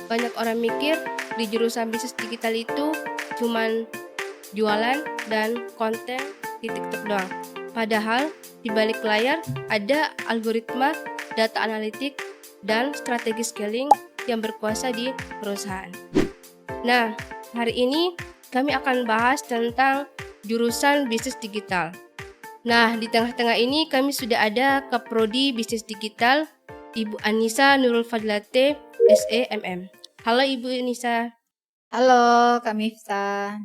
Banyak orang mikir di jurusan bisnis digital itu cuman jualan dan konten di TikTok doang. Padahal di balik layar ada algoritma, data analitik, dan strategi scaling yang berkuasa di perusahaan. Nah, hari ini kami akan bahas tentang jurusan bisnis digital. Nah, di tengah-tengah ini kami sudah ada Kaprodi Bisnis Digital, Ibu Anissa Nurul Fadilate, SEMM. Halo Ibu Anissa. Halo Kak Miftah.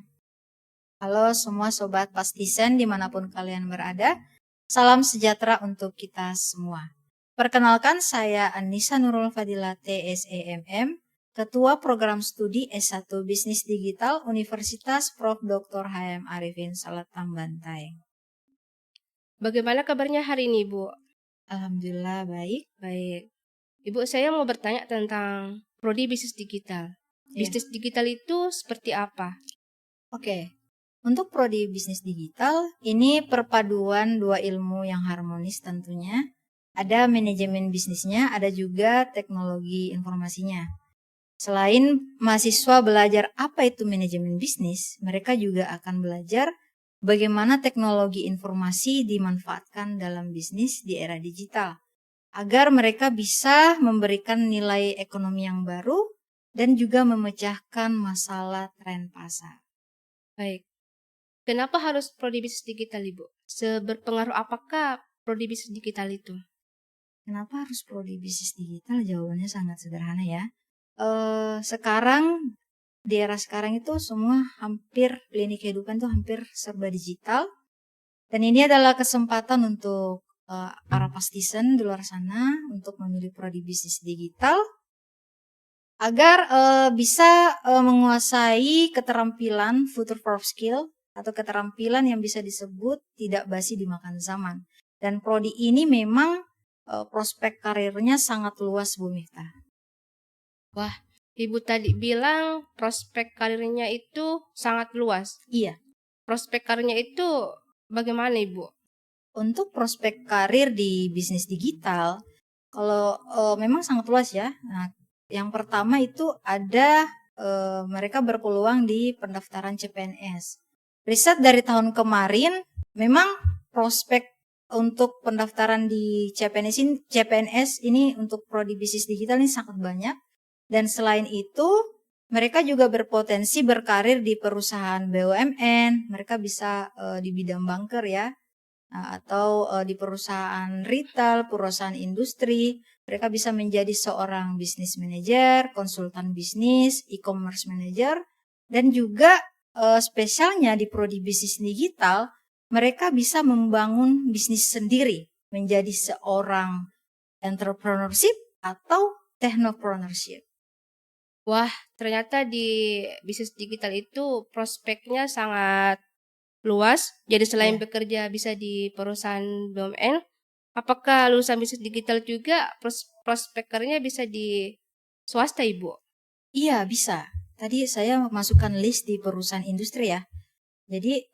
Halo semua Sobat Pastisen dimanapun kalian berada. Salam sejahtera untuk kita semua. Perkenalkan saya Anissa Nurul Fadilate SEMM, Ketua Program Studi S1 Bisnis Digital Universitas Prof. Dr. H.M. Arifin Salatang Bantaeng. Bagaimana kabarnya hari ini Ibu? Alhamdulillah baik. Baik. Ibu, saya mau bertanya tentang Prodi Bisnis Digital. Bisnis digital itu seperti apa? Oke. Untuk prodi bisnis digital, ini perpaduan dua ilmu yang harmonis tentunya. Ada manajemen bisnisnya, ada juga teknologi informasinya. Selain mahasiswa belajar apa itu manajemen bisnis, mereka juga akan belajar bagaimana teknologi informasi dimanfaatkan dalam bisnis di era digital, agar mereka bisa memberikan nilai ekonomi yang baru dan juga memecahkan masalah tren pasar. Baik. Kenapa harus prodi bisnis digital, Ibu? Seberpengaruh apakah prodi bisnis digital itu? Kenapa harus prodi bisnis digital? Jawabannya sangat sederhana ya. Sekarang di era sekarang itu semua hampir lini kehidupan itu hampir serba digital. Dan ini adalah kesempatan untuk para pastisen di luar sana untuk memilih prodi bisnis digital agar bisa menguasai keterampilan future proof skill atau keterampilan yang bisa disebut tidak basi dimakan zaman. Dan prodi ini memang prospek karirnya sangat luas, Bu Miftah. Wah, Ibu tadi bilang prospek karirnya itu sangat luas. Iya. Prospek karirnya itu bagaimana, Ibu? Untuk prospek karir di bisnis digital, kalau memang sangat luas ya. Nah, yang pertama itu ada mereka berpeluang di pendaftaran CPNS. Riset dari tahun kemarin, memang prospek untuk pendaftaran di CPNS ini untuk prodi bisnis digital ini sangat banyak. Dan selain itu, mereka juga berpotensi berkarir di perusahaan BUMN. Mereka bisa di bidang banker ya, atau di perusahaan retail, perusahaan industri. Mereka bisa menjadi seorang bisnis manager, konsultan bisnis, e-commerce manager, dan juga spesialnya di prodi bisnis digital, mereka bisa membangun bisnis sendiri menjadi seorang entrepreneurship atau technopreneurship. Wah, ternyata di bisnis digital itu prospeknya sangat luas. Jadi selain bekerja bisa di perusahaan BUMN, apakah lulusan bisnis digital juga prospek karirnya bisa di swasta, Ibu? Iya, bisa. Tadi saya masukkan list di perusahaan industri ya. Jadi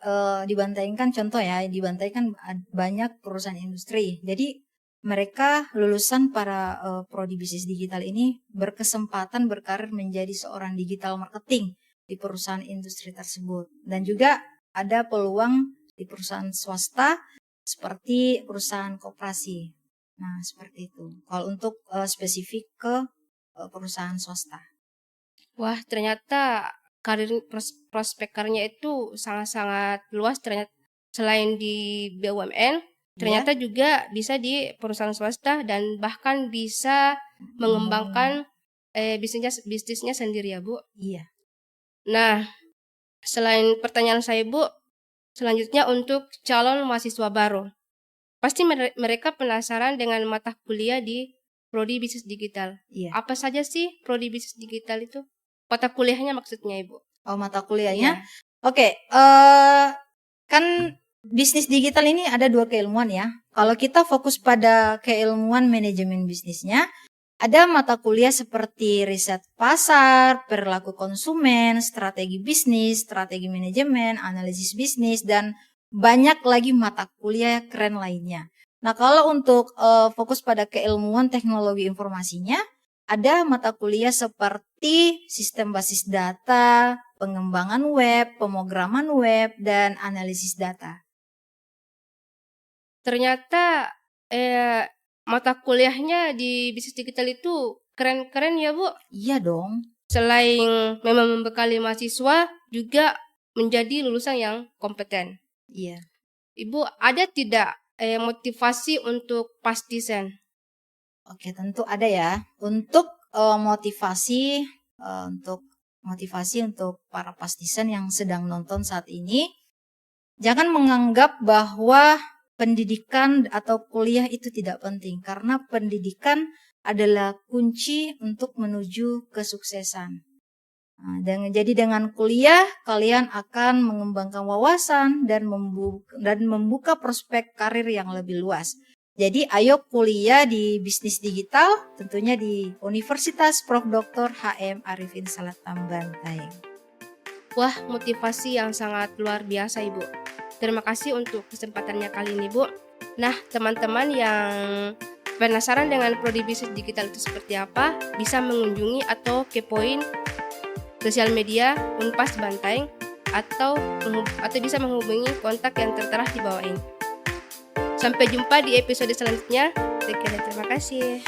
di Bantaeng kan contoh ya, di Bantaeng kan banyak perusahaan industri. Jadi mereka lulusan para prodi bisnis digital ini berkesempatan berkarir menjadi seorang digital marketing di perusahaan industri tersebut. Dan juga ada peluang di perusahaan swasta seperti perusahaan koperasi. Nah, seperti itu. Kalau untuk spesifik ke perusahaan swasta. Wah, ternyata prospek karirnya itu sangat-sangat luas. Ternyata selain di BUMN, ternyata juga bisa di perusahaan swasta dan bahkan bisa mengembangkan bisnisnya sendiri ya, Bu. Iya. Nah, selain pertanyaan saya, Bu, selanjutnya untuk calon mahasiswa baru. Pasti mereka penasaran dengan mata kuliah di Prodi Bisnis Digital. Iya. Apa saja sih Prodi Bisnis Digital itu? Mata kuliahnya maksudnya, Ibu. Oh, mata kuliahnya? Iya. Oke, kan bisnis digital ini ada dua keilmuan ya. Kalau kita fokus pada keilmuan manajemen bisnisnya, ada mata kuliah seperti riset pasar, perilaku konsumen, strategi bisnis, strategi manajemen, analisis bisnis, dan banyak lagi mata kuliah keren lainnya. Nah, kalau untuk fokus pada keilmuan teknologi informasinya, ada mata kuliah seperti sistem basis data, pengembangan web, pemrograman web, dan analisis data. Ternyata mata kuliahnya di bisnis digital itu keren-keren ya, Bu. Iya dong. Selain memang membekali mahasiswa, juga menjadi lulusan yang kompeten. Iya. Ibu, ada tidak motivasi untuk PASDISEN? Oke, tentu ada ya. Untuk motivasi untuk para PASDISEN yang sedang nonton saat ini, jangan menganggap bahwa pendidikan atau kuliah itu tidak penting, karena pendidikan adalah kunci untuk menuju kesuksesan. Nah, jadi dengan kuliah kalian akan mengembangkan wawasan dan membuka prospek karir yang lebih luas. Jadi ayo kuliah di bisnis digital, tentunya di Universitas Prof. Dr. H.M. Arifin Salatam Bantaeng. Wah, motivasi yang sangat luar biasa, Ibu. Terima kasih untuk kesempatannya kali ini, Bu. Nah, teman-teman yang penasaran dengan prodi bisnis digital itu seperti apa, bisa mengunjungi atau kepoin sosial media Unpas Bantaeng atau bisa menghubungi kontak yang tertera di bawah ini. Sampai jumpa di episode selanjutnya. Sekian dan terima kasih.